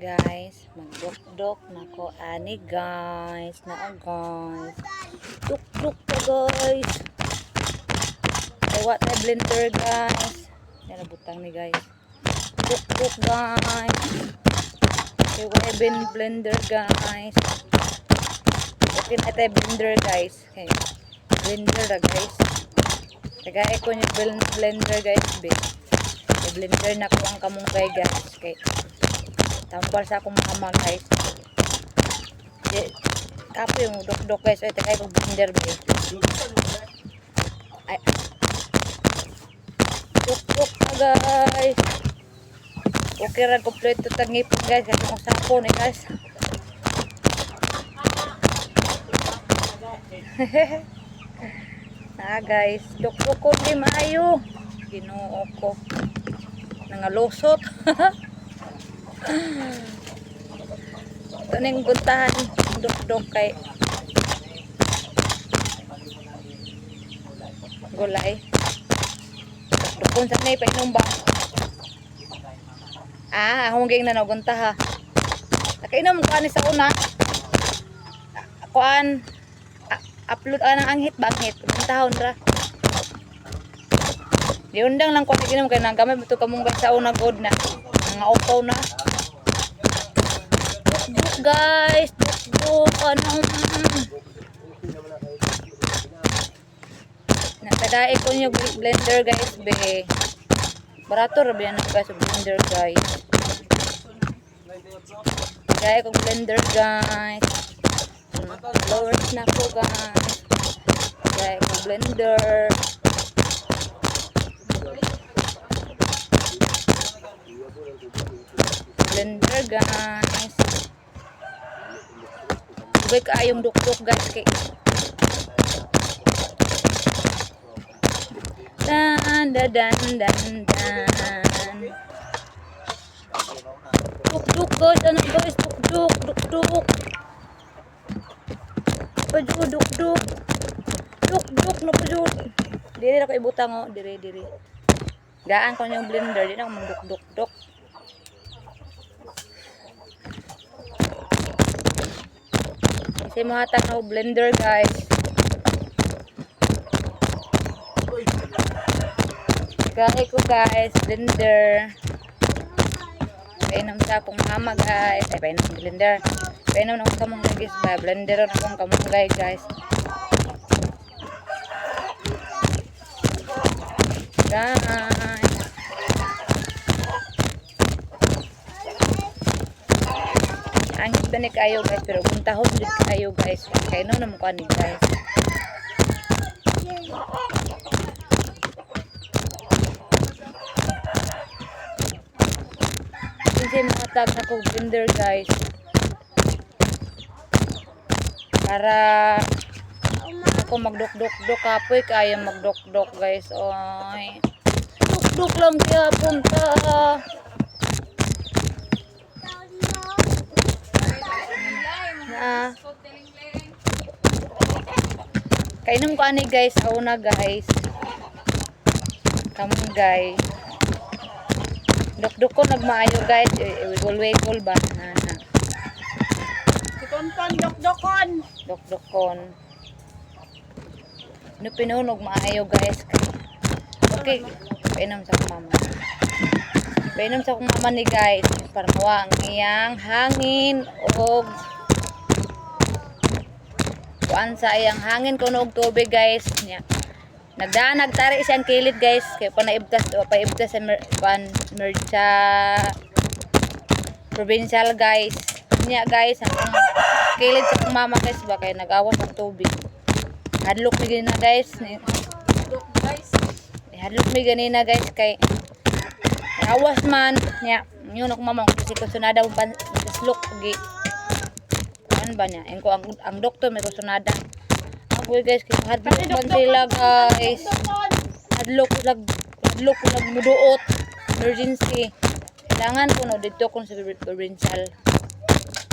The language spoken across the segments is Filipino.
guys, magdok-dok na ko ani guys, guys. Duk-duk pa guys. Ay what na blender guys. Yan butang ni guys. Duk-duk guys. Ay what blender guys. Okay na tayo blender guys. Okay. Blender na guys. Tagay ko yung blender guys. Blender na ko ang kamunggay guys. Okay. Tambal sa akong mama guys. Kapo yung dok-dok guys. Ay, tagay kong blender guys. Ay. Dok-dok na guys. Okay rin kompleto tangipin guys. Kasi kung sapo ni guys. Guys. Dok-dok ko di maayo. Ginoo ko. Nangalusot. Ito na yung buntahan dok-dok kay gulay dukon sa nai painom ba hungging na nagunta ha nakainom ko ani sa una kuan upload ang anghit banghit buntahon ra diundang lang ko naginom kay nang gamay beto kamong sa una god na nga upaw na guys, anong nakadai ko yung blender guys be barato rabi na guys blender guys nakadai ko blender guys lowers na ko guys nakadai ko blender guys Ubay ka ayong duk-duk guys kay dan duk-duk guys ano guys duk-duk pajud duk-duk no pajud diri na ko ibutang oh diri gaan ko yung blender di na ko duk-duk kasi mahatag na blender guys gaya ko guys blender painom sa akong mama guys ay painom blender painom na akong kamunggay guys ba blender na akong kamunggay guys ang hita ni kayo guys pero buntahon din kayo guys kaya no naman ko ani guys kasi mga tag na ko blender guys para ako magdok-dok kapoy kaya magdok-dok guys oy dok-dok lang kaya punta kainom ko ani guys una guys kamunggay dok-dok ko nagmaayo guys wigol ba Konton dok-dokon no pinunog maayo guys okay painom sa akong mama ni guys para mawa ang iyang hangin og kuan sa iyang hangin kuno og tubig guys nya nagtari siyang kilid guys kay paibtas sa sa provincial guys nya guys ang kilid sa akong mama guys ba kay nagawas ang tubig hadlok mi ganina guys hadlok mi ganina guys kay awas man nya yun akong mama kasi kusunada ang slok gi kan ba niya engko ang doktor may kusunada ako guys kay hadlok man sila guys hadlok lag muduot emergency kailangan ko no dito ko sa provincial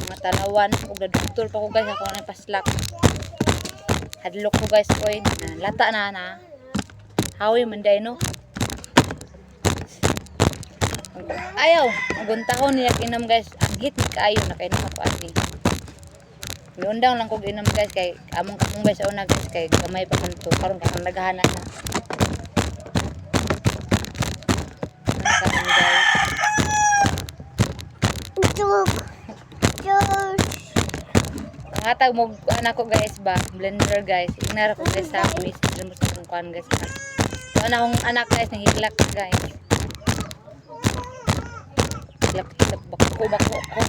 mga Talawan ug na doktor pa ko guys ako na paslak hadlok ko guys oy lata na hawi man day no ayaw maguntahon niya kinam guys hit kaayo na kay naka ani. Undang lang kog inom guys kay among guys sa una guys kay gamay pa man to karon ka naghana na. Ano guys? Hatag mo anak ko guys ba blender guys. Ignara ko guys sa quiz mo sa kung kuan guys. So ana kong anak guys nahilak guys. Hilak bako ko.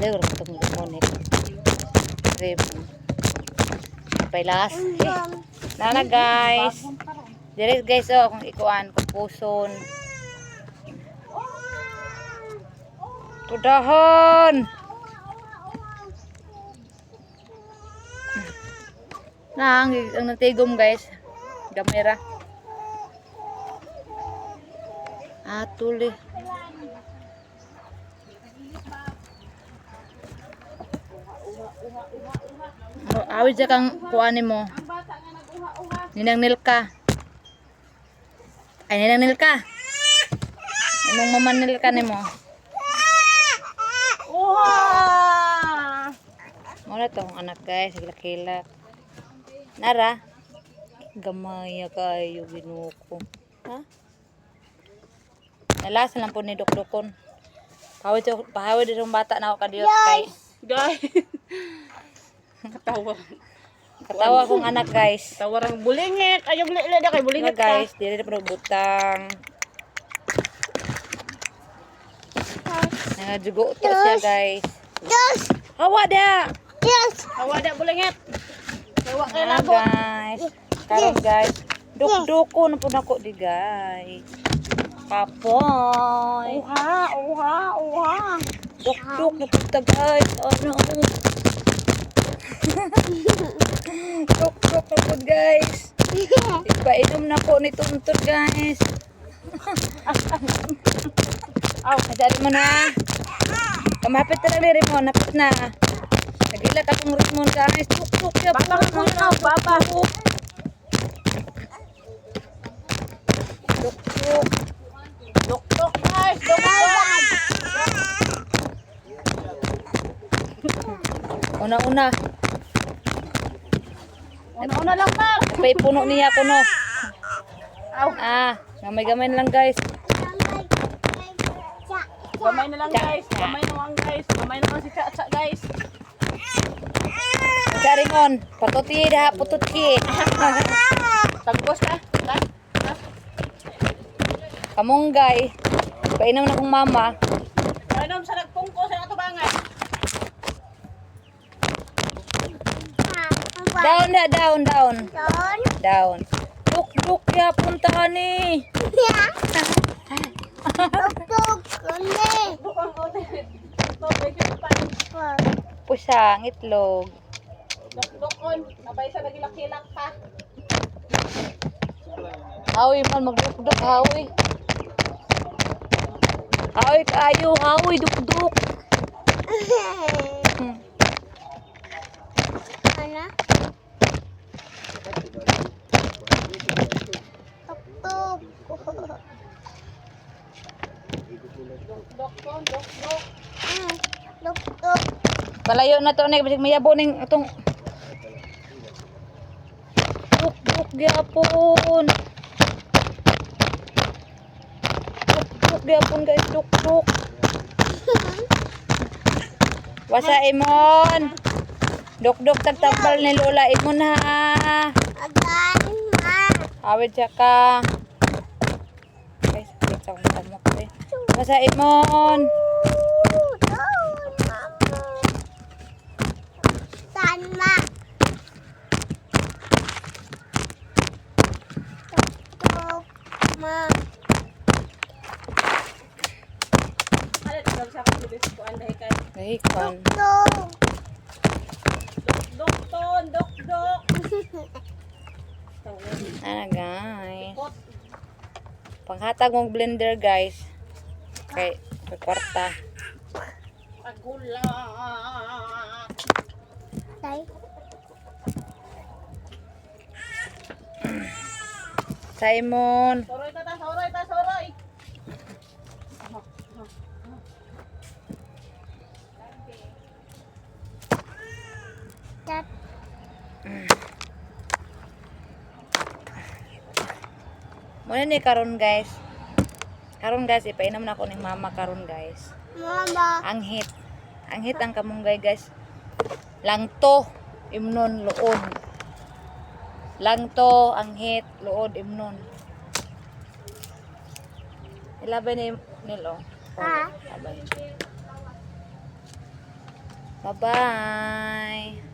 Leo ro tong monek. Rem. Pailas. Nana guys. Dire guys oh kung ikuan ko puson. Tudahon. Ang natigom guys. Gamera. Atuli. Awit sa kang kuanin mo. Ninang Nilka. Ay, Ninang Nilka. Imong mama Nilka ni mo. Muna tong anak guys. Hilak-hilak. Nara. Gamay kayo ginuko. Ha? Nalasan lang po ni Dok-Dokon. Pahawid din yung bata na ako kadiyot kay. Guys. Katawa Kong anak guys. Katawa rang bulingit. Ayaw bulingit kay bulingit guys, dili na pero butang. Nagajugo to siya guys. Yes! Hawa da. Yes! Hawa da bulingit. Hawa kay Ah, labo. guys. Karon guys. Duk-duko na po nako di guys. Kapoy. Uha. Duk-duk na po ta guys. Ano? Duk-duk na po guys. Ipainom na po ni Tuntun guys. Aw, kadali mo na. Kamapit na lang ni Rimon, napit na. Nagila ka pong Rimon guys. Duk-duk ya po. Baba mo na, baba. Duk-duk. Dok guys, dok. Una-una. Una lang pa. Pay puno niya kuno. Aw, Gamay-gamay na lang guys. gamay na lang guys. Gamay na lang guys. Gamay na lang si Cha guys. Karingon, patuti dah pututi. Tagpos ka. Kamunggay. Painom na kong mama. Anom sa nagpungko sa atubangan. Down na, down. Don? Down. Duk-duk ya puntahan ni. Tuk-tuk! Kundi! Bukang kote. Tobay ka pa. Pusang itlog. Dok-dokon. Nabay sa nagilak-hilak pa. Hawi man magduk-duk, hawi. Hawi kayo, hawi duk-duk. Ano? Tuk-tuk! Dokon. Tuk-tuk! Palayo na to nek bisig mayabo ning atong duk-duk gyapon. Duk gyapon guys, duk-duk. Wasa imon. Duk-duk tagtapal ni Lola imon ha. Agan! Awid siya ka. Guys, kita kong tamok eh. Wasa imon. Saan ma? Tuk-tuk! Ma! Alit daw sa kabilis ko anday kay. Kahikon. Tuk! Dokton, dok. Ano guys. Kot. Panghatag mong blender guys. Kay kwarta. Agula. Tay? Simon. Soroy ta, soroy. Muna ni karon guys. Karon guys, ipainom na ako ning mama karon guys. Mama. Anghit. Anghit ang kamunggay guys. Langto, imnon, luod. Langto, anghit, luod, imnon. Ilabay ni Nilo. Ha? Bye-bye.